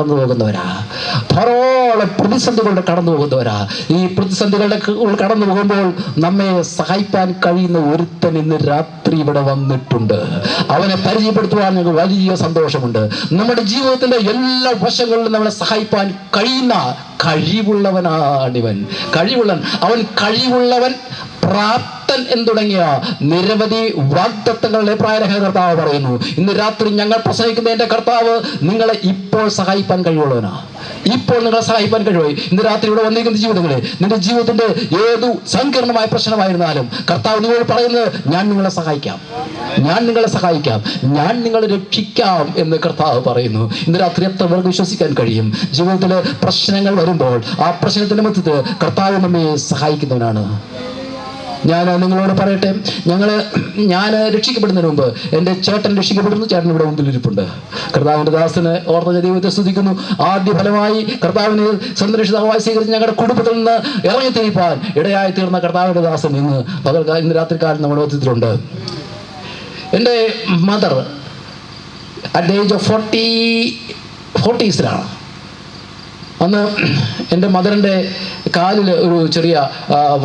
കടന്നു പോകുന്നവരാ, ധാരാളം പ്രതിസന്ധികളുടെ കടന്നു പോകുന്നവരാ. ഈ പ്രതിസന്ധികളുടെ കടന്നു പോകുമ്പോൾ നമ്മെ സഹായിക്കാൻ കഴിയുന്ന ഒരുത്തൻ ഇന്ന് രാത്രി ഇവിടെ വന്നിട്ടുണ്ട്. അവനെ പരിചയപ്പെടുത്തുവാൻ ഞങ്ങൾക്ക് വലിയ സന്തോഷമുണ്ട്. നമ്മുടെ ജീവിതത്തിന്റെ എല്ലാ വശങ്ങളിലും നമ്മളെ സഹായിക്കാൻ കഴിയുന്ന കഴിവുള്ളവനാണിവൻ. അവൻ കഴിവുള്ളവൻ, പ്രാപ്തൻ എന്ന് തുടങ്ങിയ നിരവധി വാഗ്ദത്തങ്ങളുടെ കർത്താവ് പറയുന്നു. ഇന്ന് രാത്രി ഞങ്ങൾ പ്രസംഗിക്കുന്ന എൻ്റെ കർത്താവ് നിങ്ങളെ ഇപ്പോൾ സഹായിക്കാൻ കഴിവുള്ളവനാ. ഇപ്പോൾ നിങ്ങളെ സഹായിക്കാൻ കഴിയുമായി. ഇന്ന് രാത്രി ഇവിടെ വന്നിരിക്കുന്ന ജീവിതങ്ങളെ, നിന്റെ ജീവിതത്തിന്റെ ഏതു സങ്കീർണമായ പ്രശ്നമായിരുന്നാലും കർത്താവ് നിങ്ങളോട് പറയുന്നത്, ഞാൻ നിങ്ങളെ സഹായിക്കാം, ഞാൻ നിങ്ങളെ രക്ഷിക്കാം എന്ന് കർത്താവ് പറയുന്നു. ഇന്ന് രാത്രി എത്ര പേർക്ക് വിശ്വസിക്കാൻ കഴിയും? ജീവിതത്തിലെ പ്രശ്നങ്ങൾ വരുമ്പോൾ ആ പ്രശ്നത്തിന്റെ മധ്യത്തിൽ കർത്താവ് നമ്മെ സഹായിക്കുന്നവനാണ്. ഞാൻ നിങ്ങളോട് പറയട്ടെ, ഞാൻ രക്ഷിക്കപ്പെടുന്നതിന് മുമ്പ് എൻ്റെ ചേട്ടൻ രക്ഷിക്കപ്പെടുന്നു. ചേട്ടൻ ഇവിടെ മുമ്പിലിരിപ്പുണ്ട്. കർത്താവിൻ്റെ ദാസന് ഓർത്ത ദൈവത്തെ സ്തുതിക്കുന്നു. ആദ്യ ഫലമായി കർത്താവിനെ സന്ദർശിതമായി സ്വീകരിച്ച് ഞങ്ങളുടെ കുടുംബത്തിൽ നിന്ന് ഇറങ്ങിത്തിരിപ്പാൻ ഇടയായി തീർന്ന കർത്താവിൻ്റെ ദാസൻ ഇന്ന് രാത്രികാലം നമ്മുടെ മധ്യത്തിലുണ്ട്. എൻ്റെ mother at the age of 40s അന്ന് എൻ്റെ മദറിൻ്റെ കാലിൽ ഒരു ചെറിയ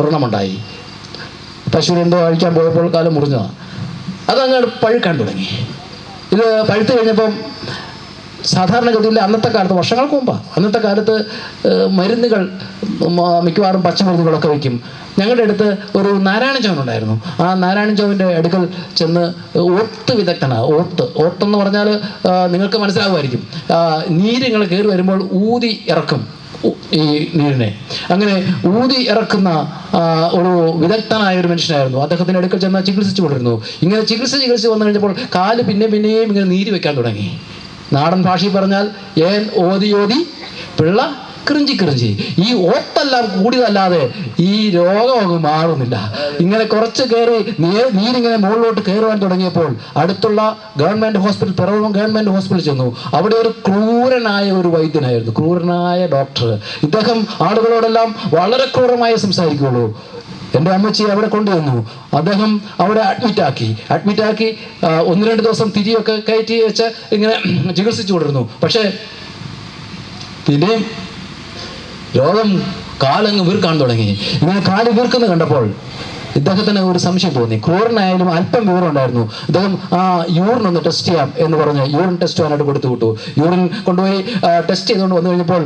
വ്രണമുണ്ടായി. പശുവിനെന്തോ അഴിക്കാൻ പോയപ്പോൾ കാലം മുറിഞ്ഞതാണ്. അതങ്ങോട്ട് പഴുക്കാൻ തുടങ്ങി. ഇത് പഴുത്ത് കഴിഞ്ഞപ്പം സാധാരണഗതിയിൽ അന്നത്തെ കാലത്ത്, വർഷങ്ങൾക്ക് മുമ്പാണ്, അന്നത്തെ കാലത്ത് മരുന്നുകൾ മിക്കവാറും പച്ചമരുന്നുകളൊക്കെ വയ്ക്കും. ഞങ്ങളുടെ അടുത്ത് ഒരു നാരായണ ചോവൻ ഉണ്ടായിരുന്നു. ആ നാരായണ ചോവൻ്റെ അടുക്കൽ ചെന്ന് ഓട്ട് വിദഗ്ധനാണ്. ഓട്ടെന്ന് പറഞ്ഞാൽ നിങ്ങൾക്ക് മനസ്സിലാകുമായിരിക്കും. നീരിങ്ങൾ കയറി വരുമ്പോൾ ഊതി ഇറക്കും ഈ നീരിനെ. അങ്ങനെ ഊതി ഇറക്കുന്ന ഒരു വിദഗ്ധനായ ഒരു മനുഷ്യനായിരുന്നു. അദ്ദേഹത്തിൻ്റെ അടുക്കൽ ചെന്ന് ചികിത്സിച്ചു കൊണ്ടിരുന്നു. ഇങ്ങനെ ചികിത്സിച്ച് വന്നു കഴിഞ്ഞപ്പോൾ കാല് പിന്നെയും ഇങ്ങനെ നീര് വെക്കാൻ തുടങ്ങി. നാടൻ ഭാഷയിൽ പറഞ്ഞാൽ ഏൻ ഓതി പിള്ള കിറിഞ്ചി. ഈ ഓട്ടെല്ലാം കൂടിയതല്ലാതെ ഈ രോഗം അങ്ങ് മാറുന്നില്ല. ഇങ്ങനെ കുറച്ച് കയറി നീരിങ്ങനെ മുകളിലോട്ട് കയറുവാൻ തുടങ്ങിയപ്പോൾ അടുത്തുള്ള government hospital, Piravom government hospital ചെന്നു. അവിടെ ഒരു ക്രൂരനായ ഒരു വൈദ്യനായിരുന്നു, ക്രൂരനായ ഡോക്ടർ. ഇദ്ദേഹം ആളുകളോടെല്ലാം വളരെ ക്രൂരമായി സംസാരിക്കുകയുള്ളൂ. എൻ്റെ അമ്മച്ചിയെ അവിടെ കൊണ്ടുവന്നു. അദ്ദേഹം അവിടെ അഡ്മിറ്റാക്കി 1-2 ദിവസം തിരിയൊക്കെ കയറ്റി വെച്ച് ഇങ്ങനെ ചികിത്സിച്ചു കൊണ്ടിരുന്നു. പക്ഷേ പിന്നെയും രോഗം കാലങ്ങ് വീർക്കാൻ തുടങ്ങി. ഇങ്ങനെ കാല് വീർക്കുന്നത് കണ്ടപ്പോൾ ഇദ്ദേഹത്തിന് ഒരു സംശയം തോന്നി. ക്രൂരനായാലും അല്പം വിവരം ഉണ്ടായിരുന്നു. ഇദ്ദേഹം യൂറിൻ ഒന്ന് ടെസ്റ്റ് ചെയ്യാം എന്ന് പറഞ്ഞ് യൂറിൻ ടെസ്റ്റ് ചെയ്യാനായിട്ട് കൊടുത്തു വിട്ടു. യൂറിൻ കൊണ്ടുപോയി ടെസ്റ്റ് ചെയ്തുകൊണ്ട് വന്നു കഴിഞ്ഞപ്പോൾ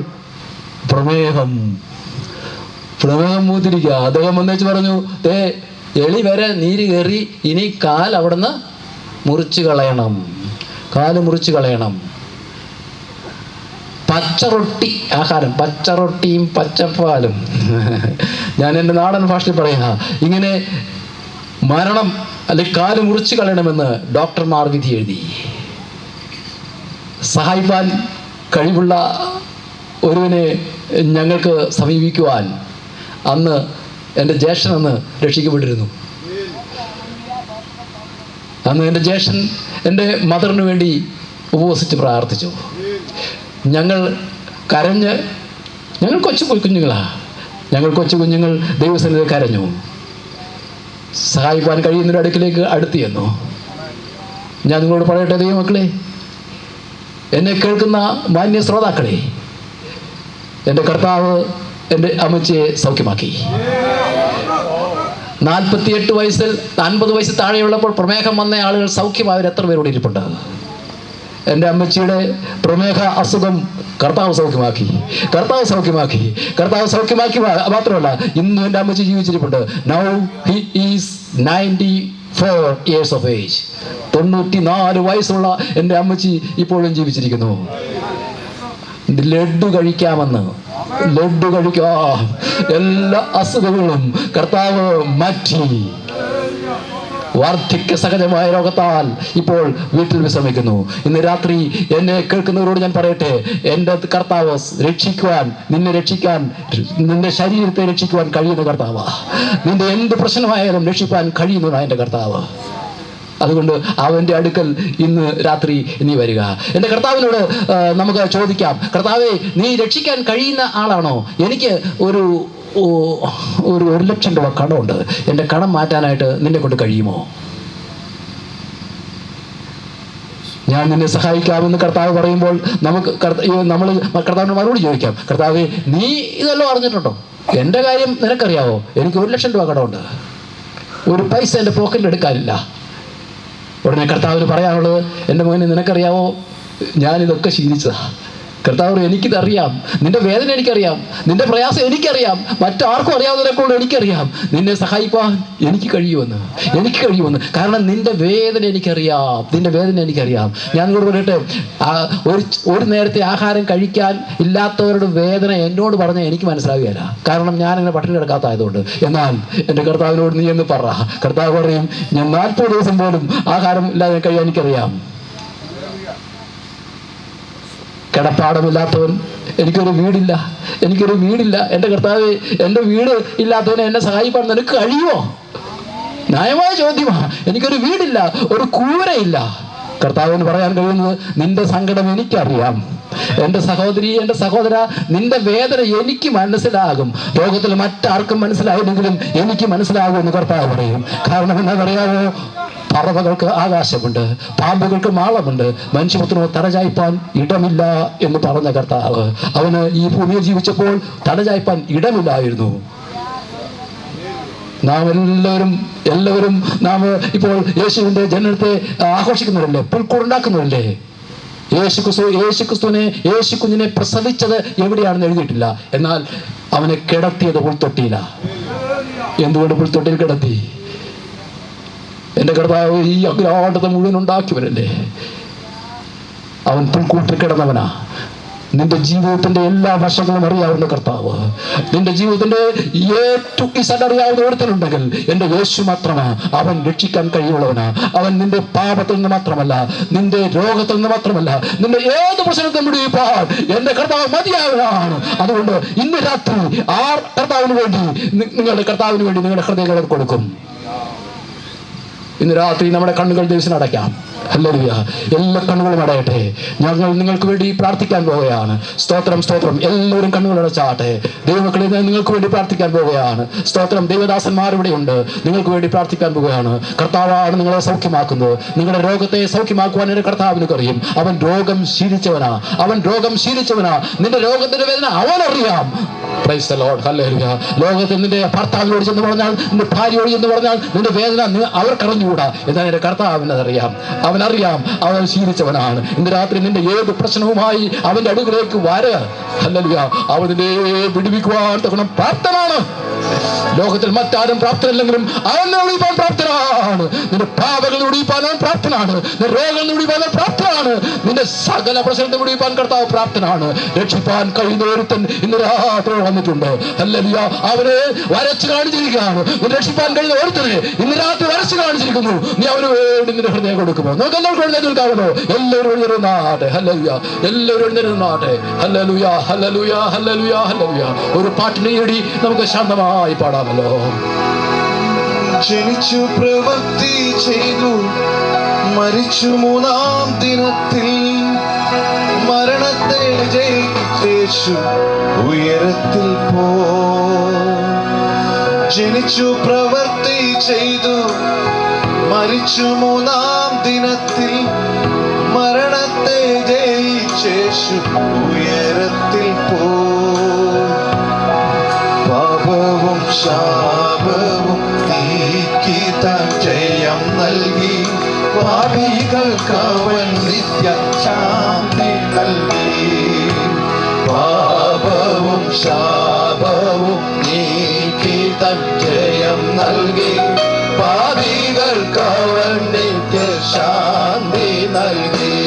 പ്രമേഹം മൂത്തിരിക്കുക. അദ്ദേഹം വന്നേച്ച് പറഞ്ഞു, എളി വരെ നീര് കയറി, ഇനി കാല് അവിടുന്ന് മുറിച്ച് കളയണം. പച്ചറൊട്ടി ആഹാരം, പച്ചറൊട്ടിയും പച്ചപ്പാലും. ഞാൻ എൻ്റെ നാടൻ ഭാഷയിൽ പറയുക, ഇങ്ങനെ മരണം അല്ലെങ്കിൽ കാല് മുറിച്ച് കളയണമെന്ന് ഡോക്ടർമാർ വിധി എഴുതി. സഹായിപ്പാൻ കഴിവുള്ള ഒരുവനെ ഞങ്ങൾക്ക് സമീപിക്കുവാൻ അന്ന് എൻ്റെ ജ്യേഷ്ഠൻ അന്ന് രക്ഷിക്കപ്പെട്ടിരുന്നു. അന്ന് എൻ്റെ ജ്യേഷ്ഠൻ എൻ്റെ മദറിന് വേണ്ടി ഉപവസിച്ച് പ്രാർത്ഥിച്ചു. ഞങ്ങൾ കരഞ്ഞ്, ഞങ്ങൾ കൊച്ചു കുഞ്ഞുങ്ങൾ ദൈവസന്നിധിയിൽ കരഞ്ഞു. സഹായിപ്പാൻ കഴിയുന്നൊരു അടുക്കിലേക്ക് അടുത്ത് ചെന്നു. ഞാൻ നിങ്ങളോട് പറയട്ടെ, ദൈവമക്കളെ, എന്നെ കേൾക്കുന്ന മാന്യ ശ്രോതാക്കളെ, എൻ്റെ കർത്താവ് എൻ്റെ അമ്മച്ചിയെ സൗഖ്യമാക്കി. 48 വയസ്സിൽ 50 വയസ്സിൽ താഴെയുള്ളപ്പോൾ പ്രമേഹം വന്ന ആളുകൾ സൗഖ്യമായവർ എത്ര പേരോട് ഇരിപ്പുണ്ട്? എൻ്റെ അമ്മച്ചിയുടെ പ്രമേഹ അസുഖം കർത്താവ് സൗഖ്യമാക്കി. മാത്രമല്ല, ഇന്നും എൻ്റെ അമ്മച്ചി ജീവിച്ചിരിപ്പുണ്ട്. Now he is 94 years of age. 94 വയസ്സുള്ള എൻ്റെ അമ്മച്ചി ഇപ്പോഴും ജീവിച്ചിരിക്കുന്നു. ലഡ്ഡു കഴിക്കാം, എല്ലാ അസുഖങ്ങളും കർത്താവ് മാറ്റി. വാർദ്ധക്യ സഹജമായ രോഗത്താൽ ഇപ്പോൾ വീട്ടിൽ വിശ്രമിക്കുന്നു. ഇന്ന് രാത്രി എന്നെ കേൾക്കുന്നവരോട് ഞാൻ പറയട്ടെ, എൻ്റെ കർത്താവ് നിന്നെ രക്ഷിക്കാൻ, നിന്റെ ശരീരത്തെ രക്ഷിക്കുവാൻ കഴിയുന്ന കർത്താവ്. നിന്റെ എന്ത് പ്രശ്നമായാലും രക്ഷിക്കാൻ കഴിയുന്നതാണ് എൻ്റെ കർത്താവ്. അതുകൊണ്ട് അവൻ്റെ അടുക്കൽ ഇന്ന് രാത്രി നീ വരിക. എൻ്റെ കർത്താവിനോട് നമുക്ക് ചോദിക്കാം, കർത്താവേ, നീ രക്ഷിക്കാൻ കഴിയുന്ന ആളാണോ? എനിക്ക് ഒരു 1,00,000 രൂപ കടമുണ്ട്. എൻ്റെ കടം മാറ്റാനായിട്ട് നിന്നെ കൊണ്ട് കഴിയുമോ? ഞാൻ നിന്നെ സഹായിക്കാമെന്ന് കർത്താവ് പറയുമ്പോൾ നമുക്ക് നമ്മൾ കർത്താവിന് മറുപടി ചോദിക്കാം, കർത്താവേ നീ ഇതെല്ലാം അറിഞ്ഞിട്ടുണ്ടോ? എൻ്റെ കാര്യം നിനക്കറിയാവോ? എനിക്ക് 1,00,000 രൂപ കടമുണ്ട്, ഒരു പൈസ എൻ്റെ പോക്കറ്റിൽ എടുക്കാനില്ല. ഉടനെ കർത്താവിന് പറയാനുള്ളത്, എൻ്റെ മോനെ നിനക്കറിയാവോ, ഞാനിതൊക്കെ ശീലിച്ചതാ. കർത്താവ്, എനിക്കിതറിയാം, നിന്റെ വേദന എനിക്കറിയാം, നിന്റെ പ്രയാസം എനിക്കറിയാം, മറ്റാർക്കും അറിയാവുന്നതിനെക്കൊണ്ട് എനിക്കറിയാം. നിന്നെ സഹായിപ്പാൻ എനിക്ക് കഴിയുമെന്ന്. കാരണം നിന്റെ വേദന എനിക്കറിയാം, നിന്റെ വേദന എനിക്കറിയാം. ഞാൻ നിങ്ങളോട് പറയട്ടെ, ഒരു നേരത്തെ ആഹാരം കഴിക്കാൻ ഇല്ലാത്തവരുടെ വേദന എന്നോട് പറഞ്ഞാൽ എനിക്ക് മനസ്സിലാവുകയില്ല. കാരണം ഞാനിങ്ങനെ പട്ടിണി കിടക്കാത്തതായതുകൊണ്ട്. എന്നാൽ എൻ്റെ കർത്താവിനോട് നീ എന്ന് പറ. കർത്താവ് പറയും, ഞാൻ 40 ദിവസം പോലും ആഹാരം ഇല്ലാതെ കഴിയാൻ എനിക്കറിയാം. കിടപ്പാടമില്ലാത്തവൻ, എനിക്കൊരു വീടില്ല, എൻ്റെ കർത്താവ്, എൻ്റെ വീട് ഇല്ലാത്തവനെ എന്നെ സഹായിപ്പാൻ നിനക്ക് കഴിയുമോ? ന്യായമായ ചോദ്യമാണ്. എനിക്കൊരു വീടില്ല, ഒരു കൂരയില്ല. കർത്താവിന് പറയാൻ കഴിയുന്നത്, നിന്റെ സങ്കടം എനിക്കറിയാം, എൻ്റെ സഹോദരി, എൻ്റെ സഹോദര, നിന്റെ വേദന എനിക്ക് മനസ്സിലാകും. ലോകത്തിൽ മറ്റാർക്കും മനസ്സിലായില്ലെങ്കിലും എനിക്ക് മനസ്സിലാകുമെന്ന് കർത്താവ് പറയും. കാരണം എന്താ പറയാമോ? പറവകൾക്ക് ആകാശമുണ്ട്, പാമ്പുകൾക്ക് മാളമുണ്ട്, മനുഷ്യപുത്രനോ തലചായ്പാൻ ഇടമില്ല എന്ന് പറഞ്ഞ കർത്താവ്, അവന് ഈ ഭൂമിയിൽ ജീവിച്ചപ്പോൾ തലചായ്പാൻ ഇടമില്ലായിരുന്നു. നാം എല്ലാവരും നാം ഇപ്പോൾ യേശുവിൻ്റെ ജനനത്തെ ആഘോഷിക്കുന്നവരല്ലേ, പുൽക്കൂടുണ്ടാക്കുന്നവരല്ലേ. യേശു കുഞ്ഞിനെ പ്രസവിച്ചത് എവിടെയാണെന്ന് എഴുതിയിട്ടില്ല. എന്നാൽ അവനെ കിടത്തിയത് പുൽത്തൊട്ടിയില്ല. എന്തുകൊണ്ട് പുൽത്തൊട്ടിയിൽ കിടത്തി? എൻ്റെ കർത്താവ് ഈ അഖിലാണ്ടത്തെ മുഴുവൻ ഉണ്ടാക്കിയവരല്ലേ. അവൻ പുൽക്കൂട്ടിൽ കിടന്നവനാ. നിന്റെ ജീവിതത്തിന്റെ എല്ലാ വശങ്ങളും അറിയാവുന്ന കർത്താവ്, നിന്റെ ജീവിതത്തിന്റെ അറിയാവുന്ന ഒരുത്തനുണ്ടെങ്കിൽ എൻ്റെ യേശു മാത്രമാ. അവൻ രക്ഷിക്കാൻ കഴിവുള്ളവനാ. അവൻ നിന്റെ പാപത്തിൽ നിന്ന് മാത്രമല്ല, നിന്റെ രോഗത്തിൽ നിന്ന് മാത്രമല്ല, നിന്റെ ഏത് പ്രശ്നത്തെ മുടിയിപ്പാൻ എൻ്റെ കർത്താവ് മതിയായവനാണ്. അതുകൊണ്ട് ഇന്ന് രാത്രി കർത്താവിന് വേണ്ടി നിങ്ങളുടെ ഹൃദയങ്ങൾ കൊടുക്കും. ഇന്ന് രാത്രി നമ്മുടെ കണ്ണുകൾ ദൈവത്തിന് അടയ്ക്കാം. ഹല്ലേലൂയ. എല്ലാ കണ്ണുകളും അടയട്ടെ. ഞങ്ങൾ നിങ്ങൾക്ക് വേണ്ടി പ്രാർത്ഥിക്കാൻ പോവുകയാണ്. സ്തോത്രം. എല്ലാവരും കണ്ണുകൾ അടച്ചാട്ടെ. ദൈവമക്കളെ, നിങ്ങൾക്ക് വേണ്ടി പ്രാർത്ഥിക്കാൻ പോവുകയാണ്. സ്തോത്രം. ദൈവദാസന്മാർ ഇവിടെയുണ്ട്, നിങ്ങൾക്ക് വേണ്ടി പ്രാർത്ഥിക്കാൻ പോവുകയാണ്. കർത്താവാണ് നിങ്ങളെ സൗഖ്യമാക്കുന്നത്. നിങ്ങളുടെ രോഗത്തെ സൗഖ്യമാക്കുവാൻ എൻ്റെ കർത്താവിന് കഴിയും. അവൻ രോഗം ശീലിച്ചവനാ. നിന്റെ രോഗത്തിന്റെ വേദന അവനറിയാം. Praise the Lord. ഹല്ലേലൂയ. ലോകത്തിൽ നിന്റെ ഭർത്താവിനോട് ചെന്ന് പറഞ്ഞാൽ, നിന്റെ ഭാര്യയോട് ചെന്ന് പറഞ്ഞാൽ നിന്റെ വേദന അവർക്കറിഞ്ഞുകൂടാ. എന്നാൽ എൻ്റെ കർത്താവിന് അതറിയാം. അവനറിയാം, അവൻ ശീലിച്ചവനാണ്. ഇന്ന് രാത്രി നിന്റെ ഏത് പ്രശ്നവുമായി അവന്റെ അടുക്കിലേക്ക് വര. ഹല്ലേലൂയ. അവനെ വിടുവിക്കുവാൻ തക്കണം പ്രാപ്തനാണ്. ലോകത്തിൽ മറ്റാരും പ്രാപ്തനല്ലെങ്കിലും അവനെ ഒഴിപ്പാൻ പ്രാപ്തനാണ്. നിന്റെ പാപങ്ങൾ ഒഴിപ്പാൻ അവൻ പ്രാപ്തനാണ്. നിന്റെ രോഗങ്ങൾ ഒഴിപ്പാൻ പ്രാപ്തനാണ്. നിന്റെ സകല പ്രശ്നത്തെ ഒഴിപ്പാൻ കർത്താവ് പ്രാപ്തനാണ്. രക്ഷിപ്പാൻ കഴിയുന്ന ഒരുത്തൻ ഇന്ന് രാത്രി വന്നിട്ടുണ്ട്. ഹല്ലേലൂയ. അവനെ വരച്ച് കാണിച്ചിരിക്കുകയാണ്. രക്ഷിപ്പാൻ കഴിയുന്ന ഒരുത്തനെ ഇന്ന് രാത്രി വരച്ച് കാണിച്ചിരിക്കുന്നു. നീ അവന് വേണ്ടി നിന്റെ ഹൃദയം കൊടുക്കുമോ? നമുക്ക് എല്ലാവർക്കും എഴുന്നേൽക്കാമല്ലോ. എല്ലാവരും എഴുന്നേരുന്നാട്ടെ. ഹല്ലേലൂയ. എല്ലാവരും എഴുന്നേരുന്നാട്ടെ. Hallelujah, hallelujah, hallelujah, hallelujah. ഒരു പാട്ടിനെ ഇടി നമുക്ക് ശാന്തമായി പാടാമല്ലോ. ജനിച്ചു, പ്രവൃത്തി ചെയ്തു, മരിച്ചു, 3-ാം ദിനത്തിൽ മരണത്തെ ജയിച്ചു ഉയരത്തിൽ പോ. ജനിച്ചു, പ്രവൃത്തി ചെയ്തു, മരിച്ചു, 3-ാം ദിനത്തിൽ മരണത്തെ ജയിച്ചു ഉയരത്തിൽ പോ. പാപവും ശാപവും നീക്കി താൻ ജയം നൽകി, പാപികൾക്ക് അവൻ നിത്യശാന്തി നൽകി. പാപവും ശാപവും നീക്കി താൻ ജയം നൽകി, പാപികൾക്ക് അവൻ നിത്യശാന്തി നൽകി.